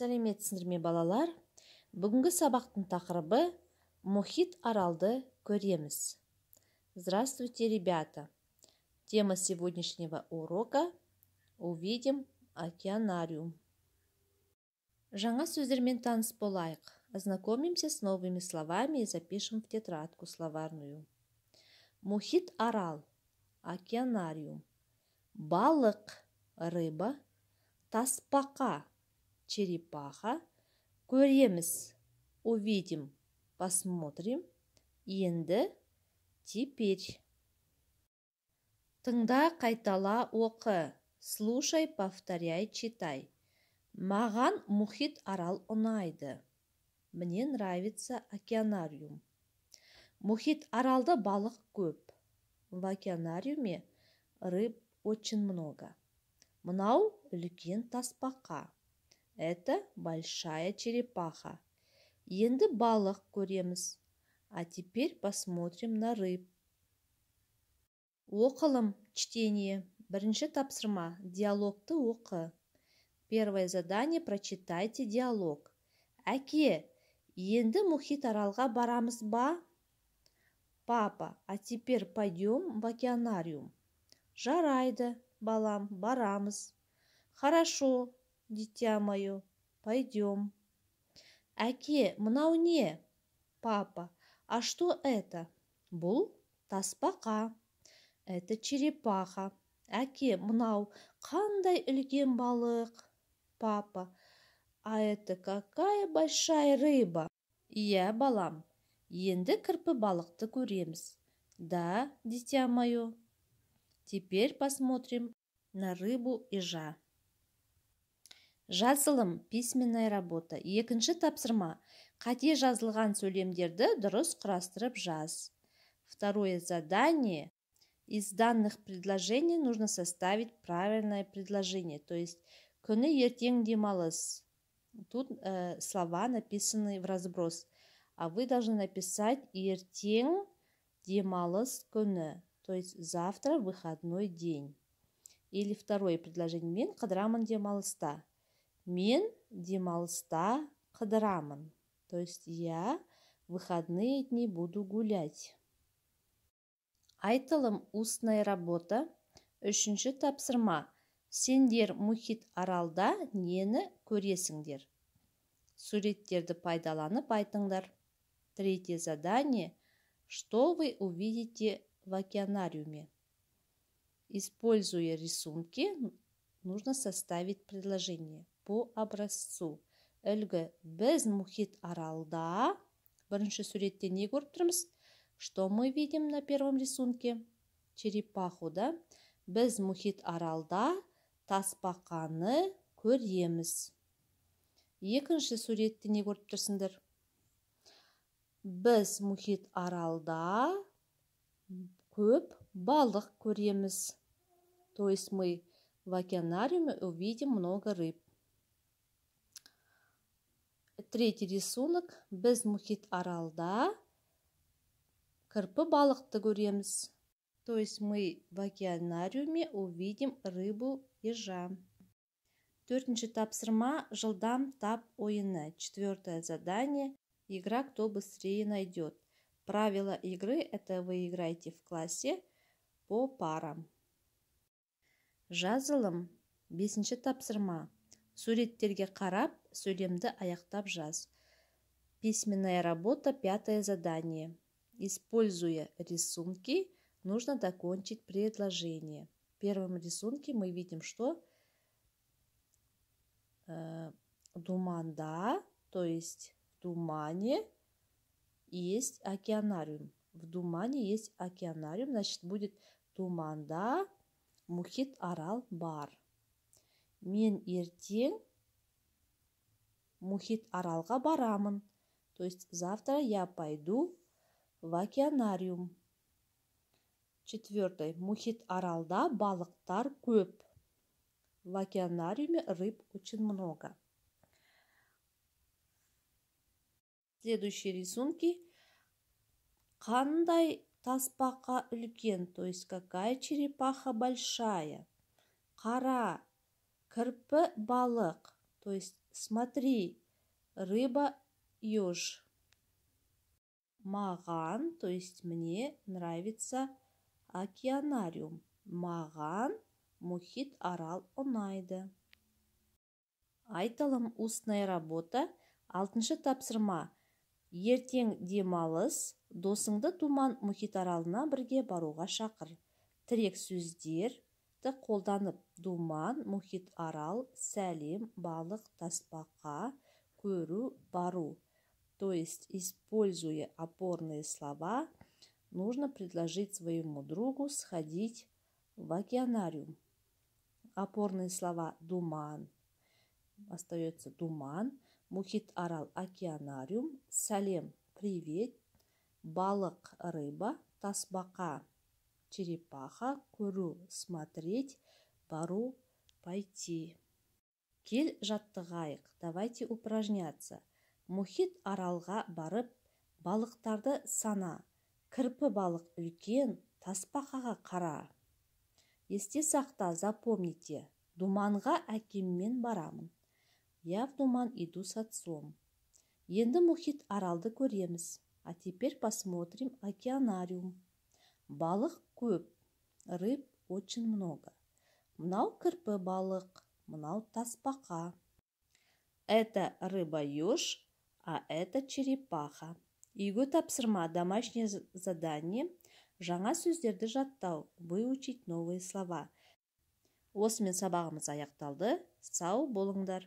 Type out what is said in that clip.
Сәлеметсіздер ме балалар? Бүгінгі сабақтың тақырыбы мұхит аралды көреміз. Здравствуйте, ребята! Тема сегодняшнего урока «Увидим океанариум». Жаңа сөздермен таныс болайық. Ознакомимся с новыми словами и запишем в тетрадку словарную. Мұхит арал, океанариум. Балық, рыба. Тасбақа, черепаха. Көреміз, увидим, посмотрим. Енді, теперь. Тыңда, қайтала, оқы. Слушай, повторяй, читай. Маған мұхит арал ұнайды. Мне нравится океанариум. Мұхит аралда балық көп. В океанариуме рыб очень много. Мынау үлкен тасбақа. Это большая черепаха. Енді балық көреміз. А теперь посмотрим на рыб. Оқылым, чтение. Бірінші тапсырма. Диалогты оқы. Первое задание. Прочитайте диалог. Әке, енді мұхит аралға барамыз ба? Папа, а теперь пойдем в океанариум. Жарайды, балам, барамыз. Хорошо, дитя мое, пойдем. Әке, мынау не? Папа, а что это? Бұл тасбақа. Это черепаха. Әке, мынау қандай үлкен балық? Папа, а это какая большая рыба? Иә, балам, енді кірпі балықты көреміз. Да, дитя мое. Теперь посмотрим на рыбу ежа. Жазылым, письменная работа. Екінші тапсырма. Қате жазылған сөйлемдерді дұрыс құрастырып жаз. Второе задание. Из данных предложений нужно составить правильное предложение. То есть, күні ертең демалыс. Тут слова написаны в разброс. А вы должны написать ертең демалыс күні. То есть, завтра выходной день. Или второе предложение. Мен қыдырамын демалыста. Мен демалыста қыдырамын. То есть, я в выходные дни буду гулять. Айтылым, устная работа. Үшінші тапсырма. Сендер мұхит аралда нені көресіңдер? Суреттерді пайдаланып айтыңдар. Третье задание. Что вы увидите в океанариуме? Используя рисунки, нужно составить предложение по образцу. Үлгі, біз мұхит аралда. Бірінші суретте не көріп тұрмыз? Что мы видим на первом рисунке? Черепаху, да? Біз мұхит аралда тасбақаны көреміз. Екінші суретте не көріп тұрсыңдар? Біз мұхит аралда көп балық көреміз. То есть мы в океанариуме увидим много рыб. Третий рисунок. Біз мұхит аралда кірпі балықты көреміз. То есть мы в океанариуме увидим рыбу ежа. Төртінші тапсырма. Жылдам тап ойыны. Четвертое задание. Игра «Кто быстрее найдет». Правила игры – это вы играете в классе по парам. Жазылым. Бесінші тапсырма. Суреттерге қарап, сөйлемді аяқтап жаз. Письменная работа. Пятое задание. Используя рисунки, нужно закончить предложение. В первом рисунке мы видим, что думанда, то есть в тумане есть океанариум. В тумане есть океанариум, значит будет туманда мұхит арал бар. Мен ертең мұхит аралға барамын. То есть завтра я пойду в океанариум. Четвертое. Мұхит аралда балықтар көп. В океанариуме рыб очень много. Следующие рисунки. Қандай тасбақа үлкен, то есть какая черепаха большая. Қара, кірпі балық. То есть смотри, рыба еж. Маған, то есть мне нравится океанариум. Маған мұхит арал ұнайды. Айтылым устная работа. 6-шы тапсырма. Ертең демалыс, досыңды Думан мұхит аралына бірге баруға шақыр. Тірек сөздерді қолданып Думан, мұхит арал, сәлем, балық, тасбақа, көру, бару. То есть, используя опорные слова, нужно предложить своему другу сходить в океанариум. Опорные слова Думан. Остается Думан, мұхит арал, океанариум, сәлем, привет, балық, рыба, тасбақа, черепаха, көру, смотреть, бару, пойти. Кел жаттығайық, давайте упражняться. Мұхит аралға барып, балықтарды сана. Кірпі балық үлкен, тасбақаға қара. Есте сақта, запомните, Думанға әкеммен барамын. Я в Думан иду с отцом. Енді мұхит аралды көреміз. А теперь посмотрим океанариум. Балық көп, рыб очень много. Мынау кірпі балық, мынау тасбақа. Это рыба-еж, а это черепаха. Үйге тапсырма, домашнее задание. Жаңа сөздерді жаттау, выучить новые слова. Осымен сабағымыз аяқталды. Сау болыңдар.